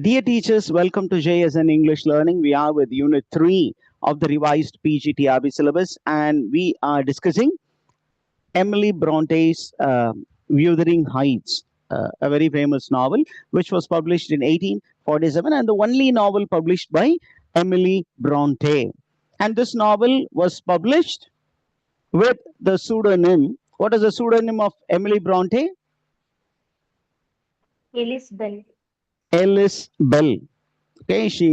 Dear teachers, welcome to JSN English Learning. We are with Unit 3 of the revised PGTRB syllabus, and we are discussing Emily Bronte's Wuthering Heights, a very famous novel which was published in 1847 and the only novel published by Emily Bronte. And this novel was published with the pseudonym. What is the pseudonym of Emily Bronte? Alice Bell. Alice Bell. Okay, she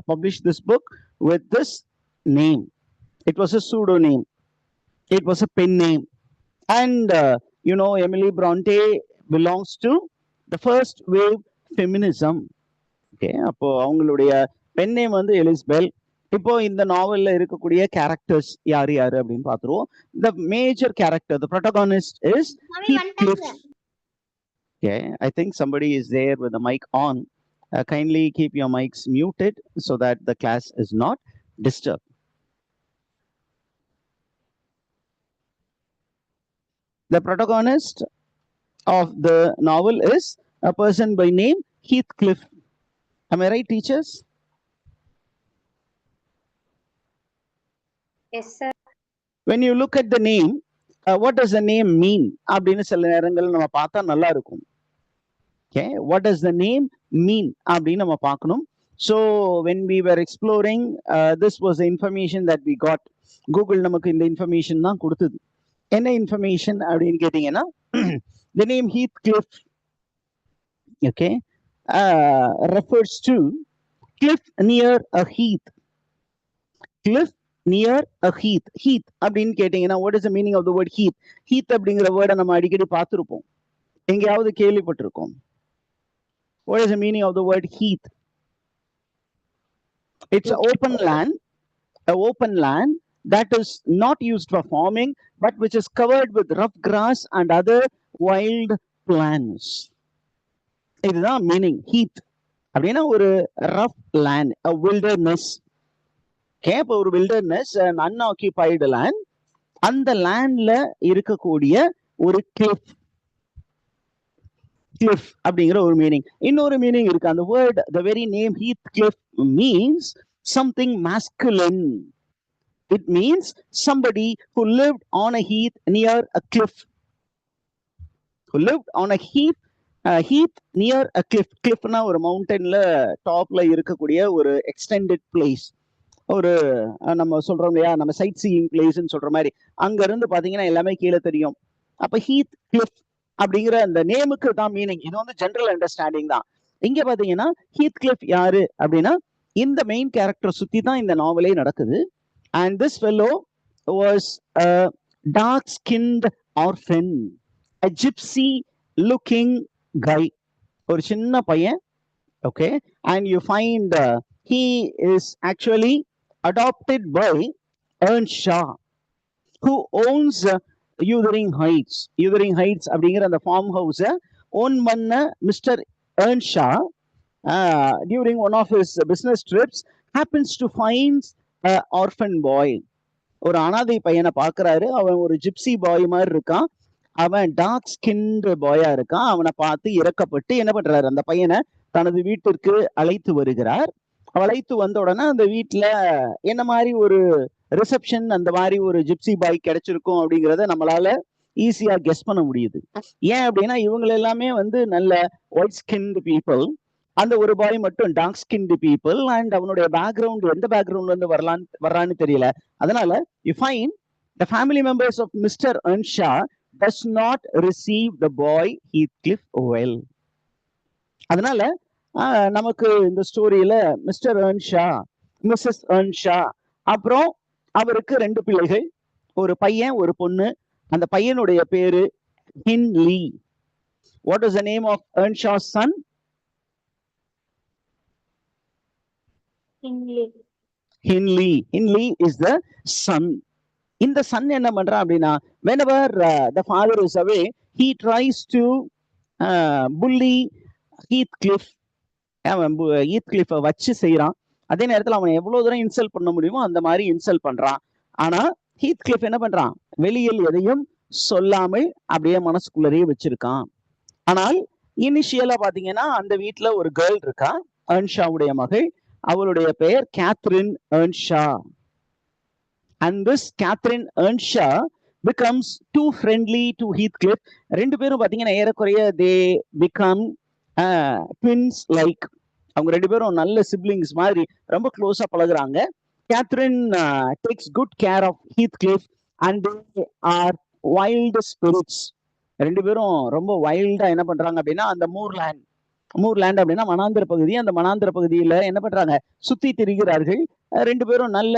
published this book with this name. It was a pseudonym. It was a pen name. And Emily Bronte belongs to the first wave feminism. Okay, அப்போ அவங்களுடைய pen name வந்து Ellis bell. இப்போ இந்த நாவல்ல இருக்கக்கூடிய characters யாரு யாரு அப்படின்னு பாத்துருவோம். The major character, the protagonist is Heathcliff. Okay, I think somebody is there with the mic on. Kindly keep your mics muted so that the class is not disturbed. The protagonist of the novel is a person by name Heathcliff. Am I right, teachers? Yes, sir. When you look at the name, what does the name mean? அப்படின்னு சில நேரங்கள் நம்ம பார்த்தா நல்லா இருக்கும். Okay, what does the name mean? அப்படின்னு நம்ம பார்க்கணும். So when we were exploring, this was the information that we got. Google நமக்கு இந்த information தான் கொடுத்தது. என்ன information அப்படின்னு கேட்டீங்கன்னா, the name Heathcliff, okay, refers to cliff near a heath. Cliff near a heath. Heath அப்படின்னு கேட்டீங்கன்னா, what is the meaning of the word heath? Heath அப்படிங்கிற வேர்டை நம்ம அடிக்கடி பார்த்திருப்போம், எங்கேயாவது கேள்விப்பட்டிருக்கோம். What is the meaning of the word heath? It's an open land that is not used for farming, but which is covered with rough grass and other wild plants. இதுதான் meaning heath அப்படின்னா ஒரு rough land, a wilderness. இப்போ ஒரு wilderness, an unoccupied land. அந்த landல இருக்கக்கூடிய ஒரு cliff அப்படிங்கிற ஒரு மீனிங். இன்னொரு மீனிங் இருக்கு. அந்த word, the very name Heathcliff means something masculine. It means somebody who lived on a heath near a cliff. Who lived on a heath near a cliff. Cliffனா ஒரு மவுண்டன்ல டாப்ல இருக்கக்கூடிய ஒரு எக்ஸ்டெண்டட் பிளேஸ். ஒரு நம்ம சொல்றோம் இல்லையா, நம்ம சைட் சீயிங் பிளேஸ்ன்னு சொல்ற மாதிரி, அங்க இருந்து பாத்தீங்கன்னா எல்லாமே கீழே தெரியும். அப்ப ஹீத் கிளிஃப் அப்படிங்கிற அந்த நேமுக்கு தான் மீனிங். இது வந்து ஜெனரல் அண்டர்ஸ்டாண்டிங் தான். இங்க பாத்தீங்கன்னா ஹீத்கிளிஃப் யாரு அப்படின்னா, இந்த மெயின் கேரக்டர் சுத்தி தான் இந்த நாவலே நடக்குது. And this fellow was a dark-skinned orphan, a gypsy-looking guy. ஒரு சின்ன பையன். Okay, and you find he is actually adopted by Earnshaw, who owns Wuthering Heights. Wuthering Heights அப்படிங்கிற அந்த ஃபார்ம் ஹவுஸ ஓன் பண்ண mister Earnshaw during one of his business trips happens to find an orphan boy. ஒரு அனாதை பையனை பார்க்கறாரு. அவன் ஒரு gypsy பாய் மாதிரி இருக்கான். அவன் டார்க் ஸ்கின்ட் பாயா இருக்கான். அவனை பார்த்து இறக்கப்பட்டு என்ன பண்றாரு, அந்த பையனை தனது வீட்டிற்கு அழைத்து வருகிறார். அழைத்து வந்த உடனே அந்த வீட்டுல என்ன மாதிரி ஒரு ரிசப்ஷன், அந்த மாதிரி ஒரு ஜிப்சி பாய் கிடைச்சிருக்கும் அப்படிங்கிறத நம்மளால ஈஸியா கெஸ் பண்ண முடியுது. ஏன் அப்படின்னா இவங்க எல்லாமே வந்து நல்ல ஒயிட் ஸ்கின்டு பீப்புள். அந்த ஒரு பாய் மட்டும் டார்க் ஸ்கின்டு பீப்புள். அண்ட் அவனுடைய பேக்ரவுண்ட் எந்த பேக்ரவுண்ட்ல இருந்து வர்றான்னு தெரியல. அதனால you find the family members of mister Earnshaw does not receive the boy Heathcliff well. அதனால நமக்கு இந்த ஸ்டோரியில மிஸ்டர் Earnshaw, மிஸ்ஸஸ் Earnshaw, அப்புறம் அவருக்கு 2 பிள்ளைகள், ஒரு பையன் ஒரு பொண்ணு. அந்த பையனுடைய பேரு ஹின்லி. What is the name of Earnshaw's son? Hindley. Hindley is the son. இந்த son என்ன பண்றான் அப்படின்னா, whenever the father is away, he tries to bully Heathcliff. Heathcliff வச்சு செய்யறான். அதே நேரத்தில் அவன் எவ்வளவு தூரம் இன்சல்ட் பண்ண முடியுமோ அந்த மாதிரி இன்சல்ட் பண்றான். ஆனா ஹீத்கிளிஃப் என்ன பண்றான், வெளியில் எதையும் சொல்லாமல் அப்படியே மனசுக்குள்ளேயே வச்சிருக்கான். ஆனால் இனிஷியலா பாத்தீங்கன்னா அந்த வீட்டுல ஒரு கேர்ள் இருக்கா. ஏர்ன்ஷாவுடைய மகள். அவளுடைய பெயர் Catherine ஏர்ன்ஷா. And this Catherine Earnshaw becomes too friendly to Heathcliff. ரெண்டு பேரும் பாத்தீங்கன்னா ஏறக்குறைய they become twins like. அவங்க ரெண்டு பேரும் நல்ல சிப்ளிங்ஸ் மாதிரி ரொம்ப க்ளோஸா பழகுறாங்க. Catherine takes good care of Heathcliff and they are wild spirits. ரெண்டு பேரும் ரொம்ப வைல்டா என்ன பண்றாங்க அப்படின்னா அந்த மூர்லேண்ட் அப்படின்னா மனாந்திர பகுதி. அந்த மனாந்திர பகுதியில என்ன பண்றாங்க, சுத்தி திரிகிறார்கள். ரெண்டு பேரும் நல்ல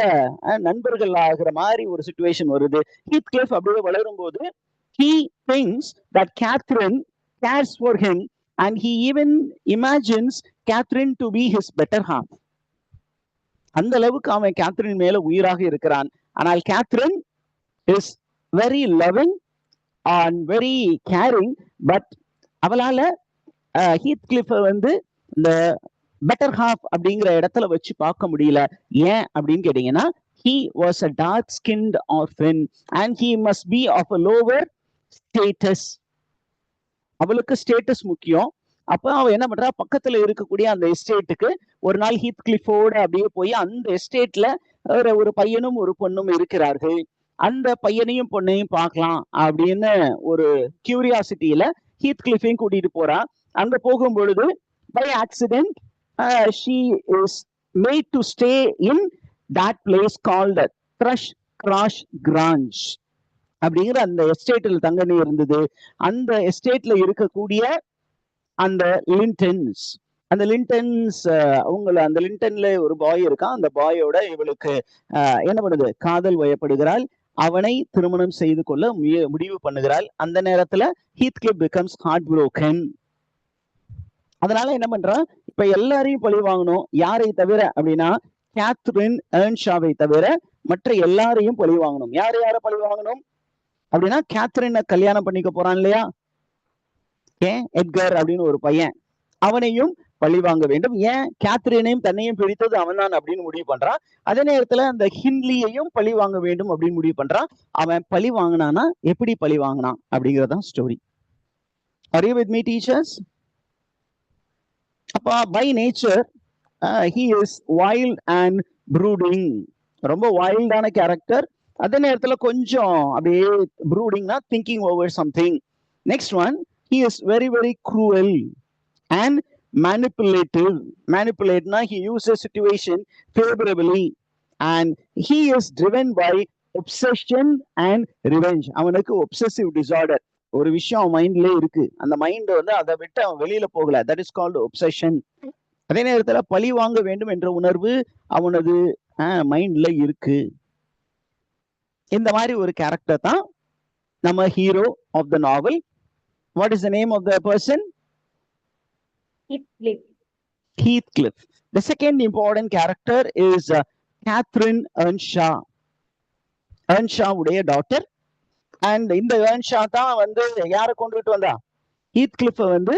நண்பர்கள் ஆகிற மாதிரி ஒரு சிச்சுவேஷன் வருது. ஹீத்கிளிஃப் அப்படியே வளரும் போது he thinks that Catherine cares for him and he even imagines Catherine to be his better half. அந்த அளவுக்கு அவன் கேத்ரின் மேல உயிராக இருக்கிறான். ஆனால் Catherine is very loving and very caring, but அவளால ஹீத்கிளிஃபை வந்து இந்த பெட்டர் ஹாஃப் அப்படிங்கிற இடத்துல வச்சு பார்க்க முடியல. ஏன் அப்படின்னு கேட்டீங்கன்னா, he was a dark skinned orphan and he must be of a lower status. அவளுக்கு ஸ்டேட்டஸ் முக்கியம். அப்ப அவ என்ன பண்றா, பக்கத்துல இருக்கக்கூடிய அந்த எஸ்டேட்டுக்கு ஒரு நாள் ஹீத்கிளிஃபோட அப்படியே போய் அந்த எஸ்டேட்ல ஒரு பையனும் ஒரு பொண்ணும் இருக்கிறார்கள், அந்த பையனையும் பொண்ணையும் பார்க்கலாம் அப்படின்னு ஒரு கியூரியாசிட்டியில ஹீத்கிளிஃபையும் கூட்டிட்டு போறா. அங்க போகும் பொழுது by accident she is made to stay in that place called Thrushcross Grange அப்படிங்கிற அந்த எஸ்டேட்ல தங்கனே இருந்தது. அந்த எஸ்டேட்ல இருக்கக்கூடிய அந்த லிண்டன்ஸ், அந்த லிண்டன்ல ஒரு பாய் இருக்கான். அந்த பாயோட இவளுக்கு என்ன பண்ணுது, காதல் வயப்படுகிறாள். அவனை திருமணம் செய்து கொள்ள முடிவு பண்ணுகிறாள். அந்த நேரத்துல ஹீத்கிளிஃப் becomes heartbroken. அதனால என்ன பண்றான், இப்ப எல்லாரையும் பழி வாங்கணும். யாரை தவிர அப்படின்னா கேத்ரின் ஏர்ன்ஷாவை தவிர மற்ற எல்லாரையும் பழி வாங்கணும். யார பழி வாங்கணும் அப்படின்னா, கேத்ரினை கல்யாணம் பண்ணிக்க போறான் இல்லையா, எட்கர் அப்படின்னு ஒரு பையன், அவனையும் பழி வாங்க வேண்டும். ஏன், கேத்ரினையும் தன்னையும் பிடித்தது அவன் தான் அப்படின்னு முடிவு பண்றான். அதே நேரத்துல அந்த ஹின்லியையும் பழி வாங்க வேண்டும் அப்படின்னு முடிவு பண்றான். அவன் பழி வாங்கினானா எப்படி பழி வாங்கினான் அப்படிங்கறதான் story. Are you with me, teachers? அப்ப by nature he is wild and brooding. ரொம்ப வைல்டான கேரக்டர். அதே நேரத்துல கொஞ்சம் அப்படியே ப்ரூடிங்னா thinking over something. Next one, he is very very cruel and manipulative. Manipulateனா he uses situation favorably and he is driven by obsession and revenge. அவனுக்கு obsessive disorder, ஒரு விஷயம் அவன் மைண்ட்ல இருக்கு, அந்த மைண்ட் வந்து அதை விட்டு அவன் வெளியில போகல. That is called obsession. அதே நேரத்துல பழி வாங்க வேண்டும் என்ற உணர்வு அவனது மைண்ட்ல இருக்கு. இந்த மாதிரி ஒரு கேரக்டர் தான் நம்ம hero of the novel. What is the name of the person? Heathcliff. The second important character is Catherine Earnshaw. Earnshaw உடைய டாட்டர். அண்ட் இந்த ஏர்ன்ஷா தான் வந்து யாரை கொண்டுட்டு வந்தா, ஹீத்கிளிஃபை வந்து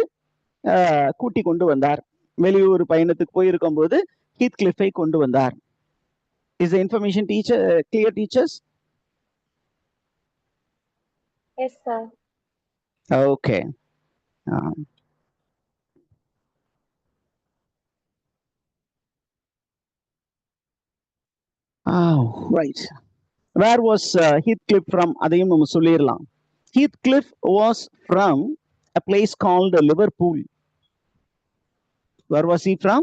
கூட்டி கொண்டு வந்தார். வெளியூர் பயணத்துக்கு போயிருக்கும் போது ஹீத்கிளிஃபை கொண்டு வந்தார். Is the information teacher clear, teachers? Yes sir. Okay. Right. Where was Heathcliff from? அதையும் நம்ம சொல்லிடலாம். Heathcliff was from a place called Liverpool. Where was he from?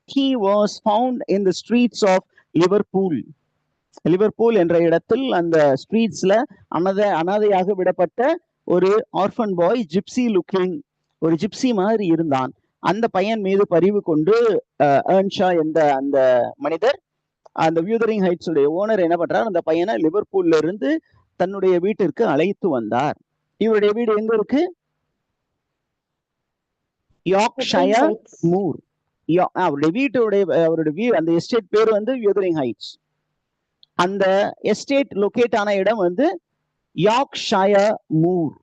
He was found in the streets of Liverpool. Liverpool என்ற இடத்தில் அந்த ஸ்ட்ரீட்ஸ்ல அனாதையாக விடப்பட்ட ஒரு orphan பாய், gypsy looking, ஒரு ஜிப்சி மாதிரி இருந்தான். அந்த பையன் மீது பரிவு கொண்டு ஏர்ன்ஷா என்ற அந்த மனிதர், அந்த வியூதரிங் ஹைட்ஸ் உடைய ஓனர் என்ன பண்றார், அந்த பையனை லிவர்பூல்ல இருந்து தன்னுடைய வீட்டிற்கு அழைத்து வந்தார். இவருடைய வீடு எங்க இருக்கு? Yorkshire Moore. அவருடைய அந்த எஸ்டேட் பேர் வந்து வியூதரிங் ஹைட்ஸ். அந்த எஸ்டேட் லொகேட் ஆன இடம் வந்து யார்க்ஷயர் மூர்.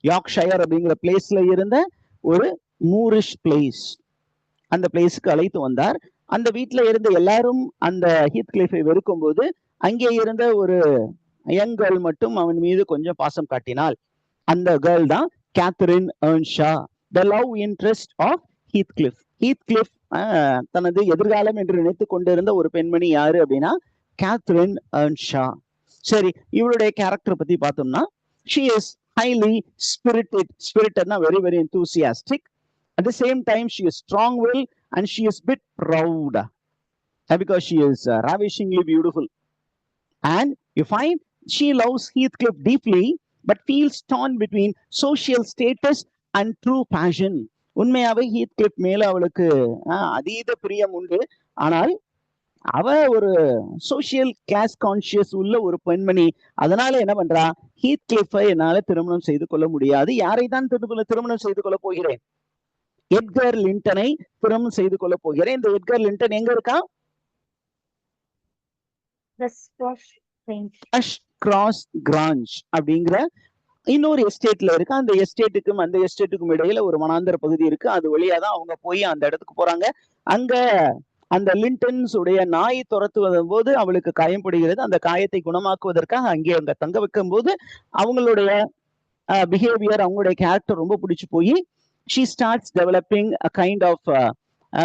யார்க்ஷயர் அப்படிங்கிற பிளேஸ்ல இருந்த ஒரு மூரிஷ் பிளேஸ். அந்த பிளேஸுக்கு அழைத்து வந்தார். அந்த வீட்டுல இருந்த எல்லாரும் அந்த ஹீத்கிளிஃபை வெறுக்கும் போது அங்கே இருந்த ஒரு யங் கேர்ள் மட்டும் அவன் மீது கொஞ்சம் பாசம் காட்டினாள். அந்த கேர்ள் தான் Catherine Earnshaw, the love interest of Heathcliff. Heathcliff தனது எதிர்காலம் என்று நினைத்து கொண்டிருந்த ஒரு பெண்மணி யாரு அப்படின்னா கேத்ரின் எர்ன்ஷா. சரி, இவருடைய கேரக்டர் பத்தி பார்த்தோம்னா, she is highly spiritedனா very very enthusiastic. At the same time, she is strong-willed and she is bit proud because she is ravishingly beautiful. And you find she loves Heathcliff deeply but feels torn between social status and true passion. உண்மையாவே ஹீத்கிளிஃப் மேல அவளுக்கு அதீத பிரியம் உண்டு. ஆனால் அவ ஒரு social class conscious உள்ள ஒரு பெண்மணி. அதனால என்ன பண்றா, ஹீத்கிளிஃபை என்னால திருமணம் செய்து கொள்ள முடியாது. யாரை தான் திருமணம் செய்து கொள்ள போகிறேன்? எட்கர் லிண்டனை திருமணம் செய்து கொள்ள போகிறேன். இந்த எட்கர் லிண்டன் எங்க இருக்கா? கிராஸ் கிராஞ்ச் அப்படிங்கிற இன்னொரு எஸ்டேட்ல இருக்கு. அந்த எஸ்டேட்டுக்கும் இடையில ஒரு வனாந்தர பகுதி இருக்கு. அது வழியாதான் அவங்க போய் அந்த இடத்துக்கு போறாங்க. அங்க அந்த லிண்டன்ஸ் உடைய நாய் துரத்துவதும் போது அவளுக்கு காயப்படுகிறது. அந்த காயத்தை குணமாக்குவதற்காக அங்கே அவங்க தங்க வைக்கும் போது அவங்களுடைய பிஹேவியர், அவங்களுடைய கேரக்டர் ரொம்ப பிடிச்சு போய் she starts developing a kind of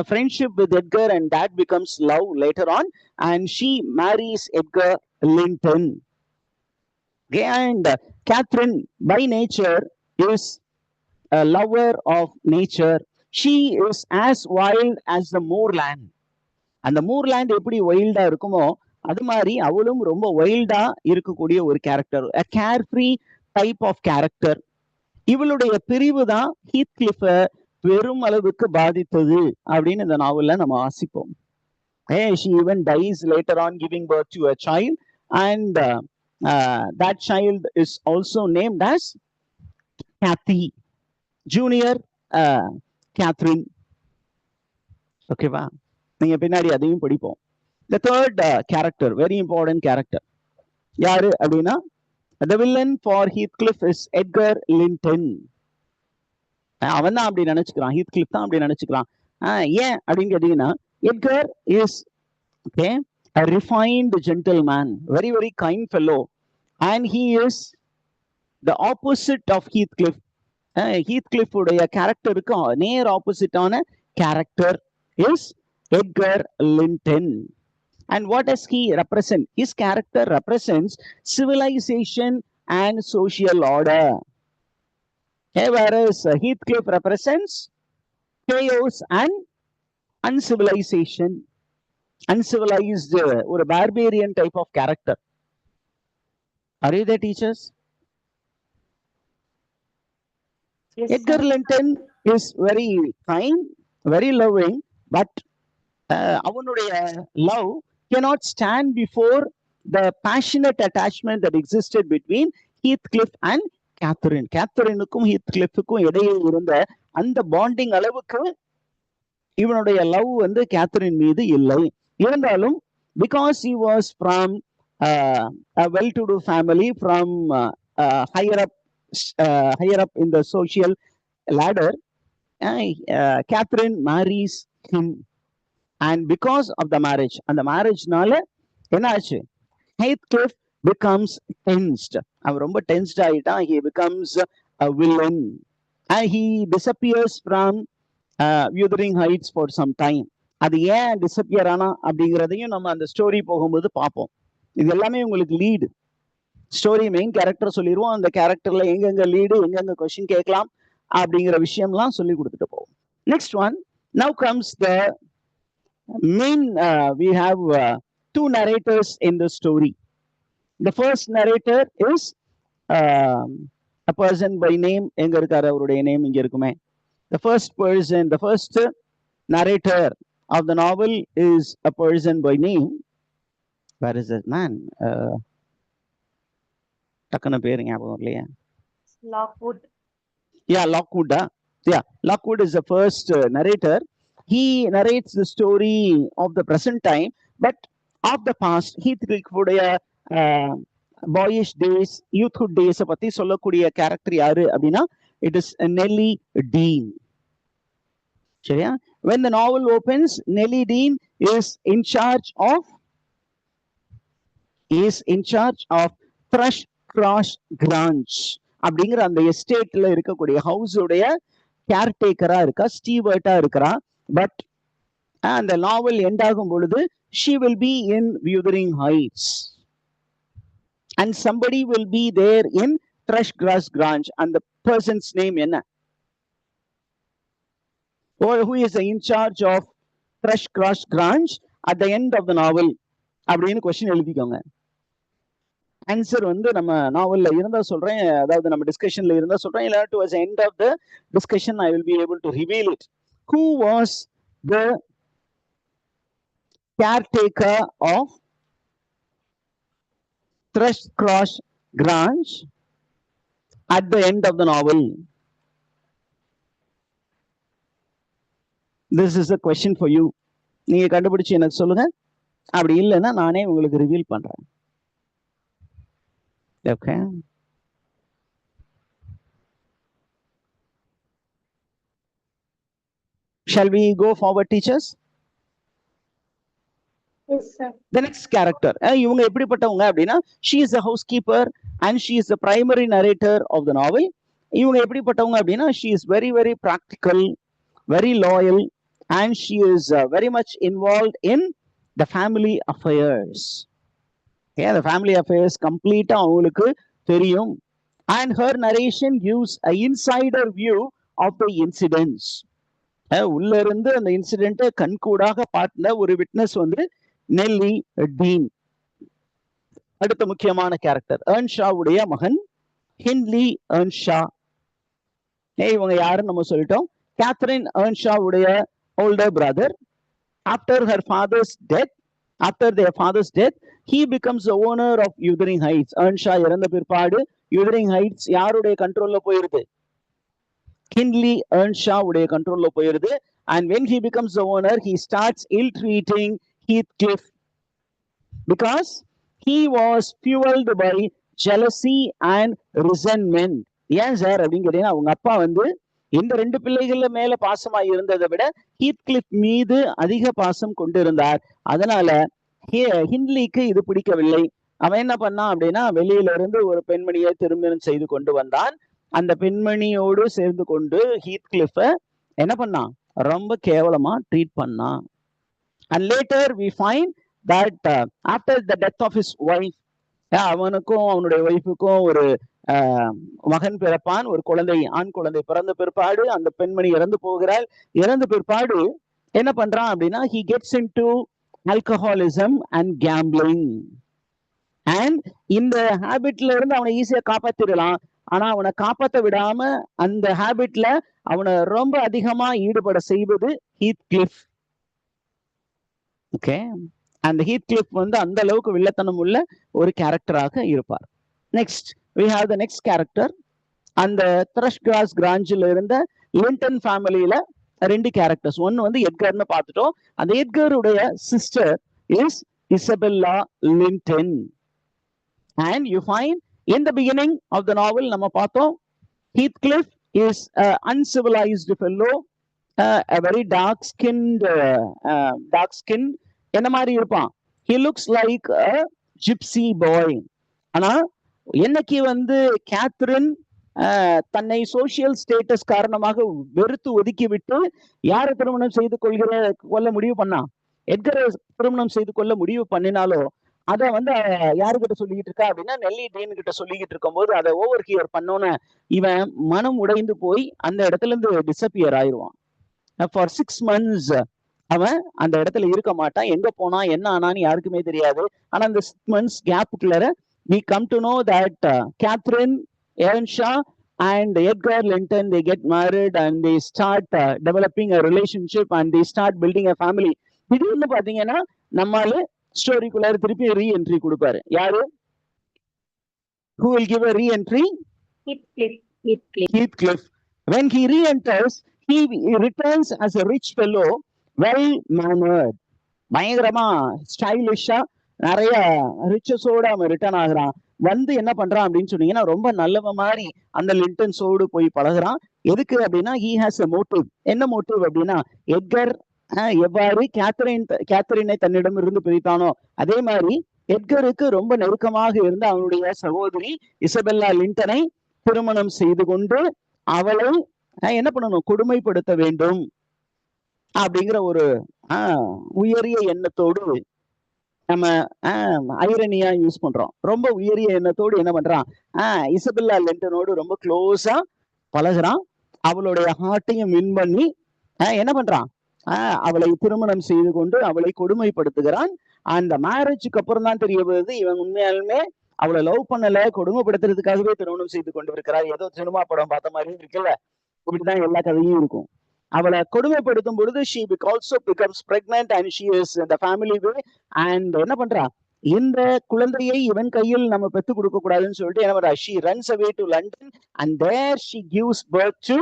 friendship with Edgar, and that becomes love later on, and she marries Edgar Linton. Okay, and Catherine by nature is a lover of nature. She is as wild as the moorland. அந்த மூர்லேண்ட் எப்படி வைல்டா இருக்குமோ அது மாதிரி அவளும் ரொம்ப வைல்டா இருக்கக்கூடிய ஒரு character, a carefree type of character. இவளுடைய பிரிவு தான் ஹீத்கிளிஃப பெரும் அளவுக்கு பாதித்தது அப்படின்னு இந்த நாவல்ல நம்ம வாசிப்போம். She even dies later on giving birth to a child, and that child is also named as Kathy, Junior Catherine. ஓகேவா? நீங்க பின்னாடி அதையும் படிப்போம். The third character, very important character, யாரு அப்படின்னா, the villain for Heathcliff is Edgar Linton. அவன் தான் அப்படி நினைச்சுக்கிறான், ஹீத்கிளிஃப் தான் அப்படி நினைச்சுக்கிறான். ஏன் அப்படின்னு கேட்டீங்கன்னா, Edgar is a refined gentleman, very very kind fellow, and he is the opposite of Heathcliff. Heathcliff உடைய கேரக்டருக்கு நேர் ஆப்போசிட்டான character is Edgar Linton. And what does he represent? His character represents civilization and social order. Whereas Heathcliff represents chaos and uncivilization. Uncivilized or a barbarian type of character. Are you there, teachers? Yes, Edgar Linton is very kind, very loving, but அவனுடைய love cannot stand before the passionate attachment that existed between Heathcliff and Catherine. கேத்தரினுக்கும் ஹீத்கிளிஃபுக்கும் இடையே இருந்த அந்த bonding அளவுக்கு இவனுடைய love வந்து Catherine மீது இல்லை. இருந்தாலும் because he was from a well-to-do family, from higher up in the social ladder, Catherine marries him. And because of the marriage, and the marriage-னால என்ன ஆச்சு? Heathcliff becomes tensed. அவன் ரொம்ப tensed ஆயிட்டான். He becomes a villain, and he disappears from Wuthering Heights for some time. அது ஏன் disappear ஆனா அப்படிங்கிறதையும் நம்ம அந்த ஸ்டோரி போகும்போது பார்ப்போம். இது எல்லாமே உங்களுக்கு லீடு. ஸ்டோரி மெயின் கேரக்டர் சொல்லிடுவோம், அந்த கேரக்டர்ல எங்கெங்க லீடு, எங்கெங்க கொஸ்டின் கேட்கலாம் அப்படிங்கிற விஷயம்லாம் சொல்லி கொடுத்துட்டு போவோம். Next one, now comes the main, we have two narrators in the story. The first narrator is a person by name, எங்க இருக்காரு அவருடைய நேம்? இங்க இருக்குமே. The first person, the first narrator of the novel is a person by name. Where is that man? டக்குன பேரு ஞாபகம் இல்லையா? Lockwood. Yeah, Lockwood. Yeah, Lockwood is the first narrator. He narrates the story of the present time, but of the past. Heathcliff-உடைய boyish days, youthhood days பத்தி சொல்லக்கூடிய character யாரு அப்படின்னா, it is Nellie Dean. சரியா? When the novel opens, Nellie Dean is in charge of Thrushcross Grange அப்படிங்கிற அந்த எஸ்டேட்ல இருக்கக்கூடிய house உடைய கேர்டேக்கரா இருக்கா, ஸ்டீவர்ட்டா இருக்கிறா. பட் அந்த நாவல் எண்ட் ஆகும் பொழுது she will be in Wuthering Heights and somebody will be there in Thrushgrass Grange. And the person's name என்ன? Or who is in charge of Thrushgrass Grange at the end of the novel? அப்படின்னு question எழுதிக்கோங்க. Answer வந்து நம்ம நாவல்ல இருந்தா சொல்றேன், அதாவது நம்ம டிஸ்கஷன்ல இருந்தா சொல்றேன், இல்ல towards end of the discussion I will be able to reveal it. Who was the caretaker of Thrushgrass Grange at the end of the novel? This is a question for you. நீங்க கண்டுபிடிச்சு எனக்கு சொல்லுங்க. அப்படி இல்லைன்னா நானே உங்களுக்கு reveal பண்றேன். Okay. Shall we go forward, teachers? Yes, sir. The next character. இவங்க எப்படிப்பட்டவங்க அப்படின்னா, she is a housekeeper and she is the primary narrator of the novel. இவங்க எப்படிப்பட்டவங்க அப்படின்னா, she is very very practical, very loyal, and she is very much involved in the family affairs. Yeah, the family affairs complete அவங்களுக்கு தெரியும். And her narration gives an insider view of the incidents. உள்ள இருந்து அந்த இன்சிடென்ட்டை கண்கூடாக பார்த்த ஒரு witness வந்து நெல்லி டீன். அடுத்த முக்கியமான கேரக்டர் ஏர்ன்ஷாவுடைய மகன் ஹின்லி ஏர்ன்ஷா. இவங்க யாருன்னு நம்ம சொல்லிட்டோம். கேத்ரின் ஏர்ன்ஷாவுடைய older brother. After her father's death, after their father's death, he becomes the owner of Wuthering Heights. ஏர்ன்ஷா இறந்த பிற்பாடு Wuthering Heights யாருடைய கண்ட்ரோல்ல போயிருது? ஹின்லி ஏர்ன்ஷா உடைய கண்ட்ரோல்ல போயிருது. And when he becomes the owner, he starts ill-treating Heathcliff because he was fueled by jealousy and resentment. ஏன் sir அப்படின்னு கேட்டீங்கன்னா, அவங்க அப்பா வந்து இந்த ரெண்டு பிள்ளைகள்ல மேல பாசமா இருந்ததை விட ஹீத்கிளிஃப் மீது அதிக பாசம் கொண்டிருந்தார். அதனால ஹின்லிக்கு இது பிடிக்கவில்லை. அவன் என்ன பண்ணான் அப்படின்னா, வெளியில இருந்து ஒரு பெண்மணியை திருமணம் செய்து கொண்டு வந்தான். அந்த பெண்மணியோடு சேர்ந்து கொண்டு ஹீத்கிளிஃப என்ன பண்ணான், ரொம்ப கேவலமா ட்ரீட் பண்ணான். And later we find that after the death of his wife, அவனுக்கும் அவனுடைய ஒய்ஃபுக்கும் ஒரு மகன் பிறப்பான், ஒரு குழந்தை, ஆண் குழந்தை பிறந்த பிற்பாடு அந்த பெண்மணி இறந்து போகிறாள். இறந்த பிற்பாடு என்ன பண்றான் அப்படின்னா, he gets into alcoholism and gambling. And இந்த ஹேபிட்ல இருந்து அவனை ஈஸியா காப்பாத்திடலாம். ஆனா அவனை காப்பாற்ற விடாம அந்த ஹேபிட்ல அவனை ரொம்ப அதிகமா ஈடுபட செய்வது ஹீத்கிளிஃப். ஓகே, அந்த ஹீத்கிளிஃப் வந்து அந்த அளவுக்கு வில்லத்தனம் உள்ள ஒரு கேரக்டராக இருப்பார். Next we have the next character. அந்த த்ரஷ்கிராஸ் கிராஞ்சில் இருந்த லிண்டன் ஃபேமிலியில ரெண்டு கேரக்டர்ஸ். ஒன்னு வந்து எட்கர்னு பார்த்துட்டோம். அந்த எட்கருடைய sister is Isabella Linton. And you find in the beginning of the novel நம்ம பார்த்தோம், Heathcliff is an uncivilized fellow, a very dark skinned என்ன மாதிரி இருப்பான், he looks like a gypsy boy. ஆனா என்னைக்கு வந்து கேத்ரின் தன்னை சோசியல் ஸ்டேட்டஸ் காரணமாக வெறுத்து ஒதுக்கி விட்டு யாரை திருமணம் செய்து கொள்ள முடிவு பண்ணா, எட்கரை திருமணம் செய்து கொள்ள முடிவு பண்ணினாலோ அதை வந்து யாருக்கிட்ட சொல்லிக்கிட்டு இருக்கா அப்படின்னா, நெல்லி டீன் கிட்ட சொல்லிக்கிட்டு இருக்கும் போது அதை ஓவர் ஹியர் பண்ணோன்னு இவன் மனம் உடைந்து போய் அந்த இடத்துல இருந்து டிசப்பியர் ஆயிடுவான். ஃபார் 6 months அவன் அந்த இடத்துல இருக்க மாட்டான். எங்க போனா என்ன ஆனான்னு யாருக்குமே தெரியாது. ஆனா அந்த 6 months கேப்புக்குள்ள we come to know that Catherine Earnshaw and Edgar Linton, they get married and they start developing a relationship and they start building a family. இது வந்து பாத்தீங்கன்னா நம்மால ஸ்டோரிக்குள்ள திருப்பி ரீஎன்ட்ரி கொடுப்பாரு. யாரு? Who will give a re-entry? Heathcliff. When he re-enters, he returns as a rich fellow, well mannered. பயங்கரமா ஸ்டைலிஷா நிறைய ரிச்சஸோட அவன் ரிட்டர்ன் ஆகுறான். வந்து என்ன பண்றான் அப்படின்னு சொன்னீங்கன்னா, ரொம்ப நல்லவ மாதிரி அந்த லிண்டன்ஸோடு போய் பழகுறான். எதுக்கு அப்படின்னா, he has a motive. என்ன மோட்டிவ் அப்படின்னா, எட்கர் எவ்வாறு கேத்தரினை தன்னிடம் இருந்து பிரித்தானோ அதே மாதிரி எட்கருக்கு ரொம்ப நெருக்கமாக இருந்த அவனுடைய சகோதரி இசபெல்லா லிண்டனை திருமணம் செய்து கொண்டு அவளை என்ன பண்ணணும், கொடுமைப்படுத்த வேண்டும். அப்படிங்கிற ஒரு உயரிய எண்ணத்தோடு நம்ம ஐரனியா யூஸ் பண்றோம். ரொம்ப உயரிய எண்ணத்தோடு என்ன பண்றான், இசபெல்லா லிண்டனோடு ரொம்ப க்ளோஸா பழகுறான். அவளுடைய ஹார்ட்டையும் வின் பண்ணி என்ன பண்றான், அவளை திருமணம் செய்து கொண்டு அவளை கொடுமைப்படுத்துகிறான். அந்த மேரேஜுக்கு அப்புறம் தான் தெரிய வருது இவன் உண்மையாலுமே அவளை லவ் பண்ணல, கொடுமைப்படுத்துறதுக்காகவே திருமணம் செய்து கொண்டு இருக்கிறார். ஏதோ சினிமா படம் பார்த்த மாதிரி இருக்குல்ல, இப்படிதான் எல்லா கதையும் இருக்கும். அவளை கொடுமைப்படுத்தும் பொழுது she also becomes pregnant and she is in the family way and என்ன பண்றா, இந்த குழந்தையை இவன் கையில் நம்ம பெத்து கொடுக்க கூடாதுன்னு சொல்லிட்டு என்ன பண்றா, she runs away to London and there she gives birth to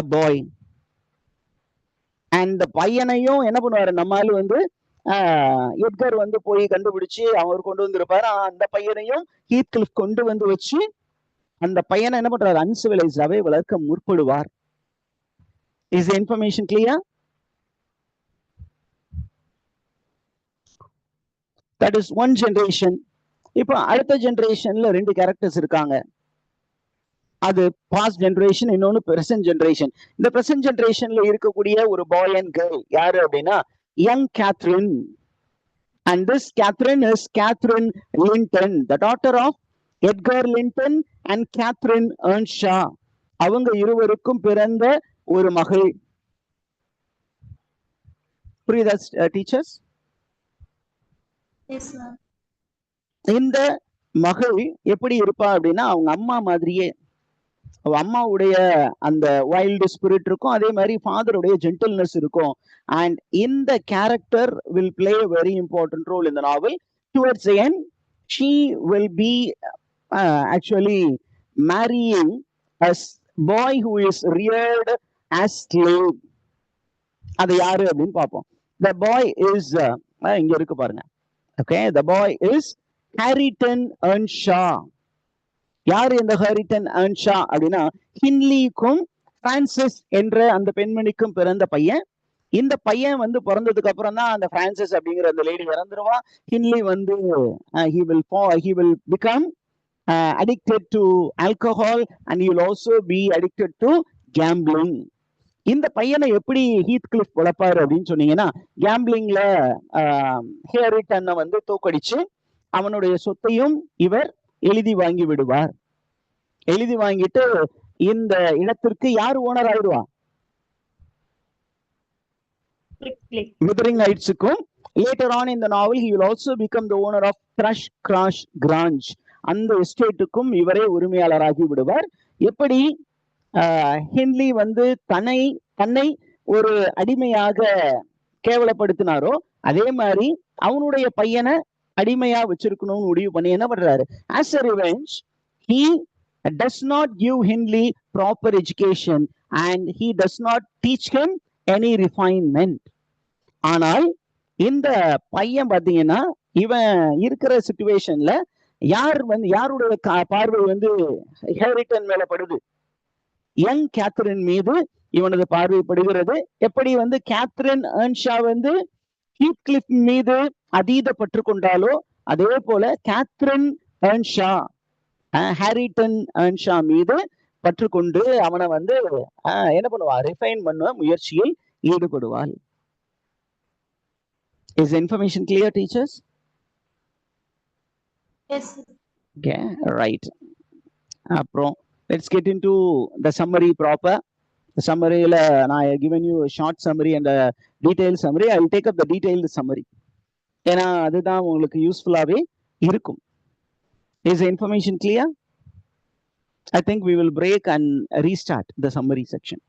a boy. and the பையனையும் என்ன பண்ணுவாரு, நம்மால வந்து எட்கர் வந்து போய் கண்டுபிடிச்சு அவர் கொண்டு வந்திருப்பாரு. அந்த பையனையும் ஹீத்கிளிஃப் கொண்டு வந்து வச்சு அந்த பையனை என்ன பண்றாரு, அன்சிவிலைஸ்டாவே வளர்க்க முற்படுவார். Is the information clear? That is one generation. இப்போ அடுத்த ஜெனரேஷன்ல ரெண்டு கேரக்டர்ஸ் இருக்காங்க. அது பாஸ்ட் ஜெனரேஷன், இன்னொன்னு பிரசன்ட் ஜெனரேஷன். இந்த பிரசன்ட் ஜெனரேஷன்ல இருக்கக்கூடிய ஒரு பாய் அண்ட் கேர்ள் யாரு அப்படின்னா young Catherine. And this Catherine is Catherine Linton, the daughter of Edgar Linton and Catherine Earnshaw. அவங்க இருவருக்கும் பிறந்த ஒரு மகள். புரியுதா டீச்சர்ஸ்? இந்த மகள் எப்படி இருப்பா அப்படின்னா அவங்க அம்மா மாதிரியே, அம்மாவுடைய அந்த வைல்டு ஸ்பிரிட் இருக்கும், அதே மாதிரி ஃபாதருடைய ஜென்டில்னஸ் இருக்கும். அண்ட் இந்த character will play a very important role in the novel. Towards the end she will be actually marrying a boy who is reared as slave. அது யாரு அப்படின்னு பார்ப்போம். The boy is இங்க இருக்கு பாருங்க. Okay, the boy is Hareton Earnshaw. யாரு இந்த ஹாரிட்டன் ஏர்ன்ஷா அப்படின்னா ஹின்லிக்கும் பிரான்சிஸ் என்ற அந்த பெண்மணிக்கும் பிறந்த பையன். இந்த பையன் வந்து பிறந்ததுக்கு அப்புறம் தான் அந்த பிரான்சிஸ் அப்படிங்கிற அந்த லேடி இறந்துருவா. ஹின்லி வந்து he will become addicted to alcohol and he will also be addicted to gambling. இந்த பையனை எப்படி ஹீத்கிளிஃப் வளர்ப்பாரு அப்படின்னு சொன்னீங்கன்னா, கேம்பிளிங்ல ஹாரிட்டனை வந்து தோக்கடிச்சு அவனுடைய சொத்தையும் இவர் எழுதி வாங்கி விடுவார். எழுதி வாங்கிட்டு இந்த இடத்திற்கு யார் ஓனர் ஆயிடுவா, விதரிங் ஹைட்ஸுக்கும். later on in the novel he will also become the owner of Thrushcross Grange. அந்த எஸ்டேட்டுக்கும் இவரே உரிமையாளராகி விடுவார். எப்படி ஹென்லி வந்து தன்னை ஒரு அடிமையாக கேவலப்படுத்தினாரோ அதே மாதிரி அவனுடைய பையனை அடிமையா வச்சிருக்கணும்னு முடிவு பண்ணி என்ன பண்றாரு, as a revenge he does not give Hindley proper education and he does not teach him any refinement. ஆனால் இந்த பையன் பாத்தீங்கன்னா இவன் இருக்கிற சிச்சுவேஷன்ல யாருடைய பார்வை வந்து ஹாரிட்டன் மேல படுது, யங் கேத்ரின் மீது இவனது பார்வைப்படுகிறது. எப்படி வந்து கேத்ரின் ஏர்ன்ஷா வந்து ஹீத்கிளிஃப் மீது அதீத பற்று கொண்டாலோ அதே போல கேத்ரின் ஏர்ன்ஷா ஹாரிட்டன் ஏர்ன்ஷா மீது பற்று கொண்டு அவனை வந்து என்ன பண்ணுவா, ரிஃபைன் பண்ணுவ முயற்சியில் ஈடுபடுவாள். Is the information clear, teachers? Yes. Okay, right. அப்புறம் let's get into the summary proper. The summary la I have given you a short summary and a detailed summary. I will take up the detailed summary. ஏன்னா அதுதான் உங்களுக்கு யூஸ்ஃபுல்லாவே இருக்கும். Is the information clear? I think we will break and restart the summary section.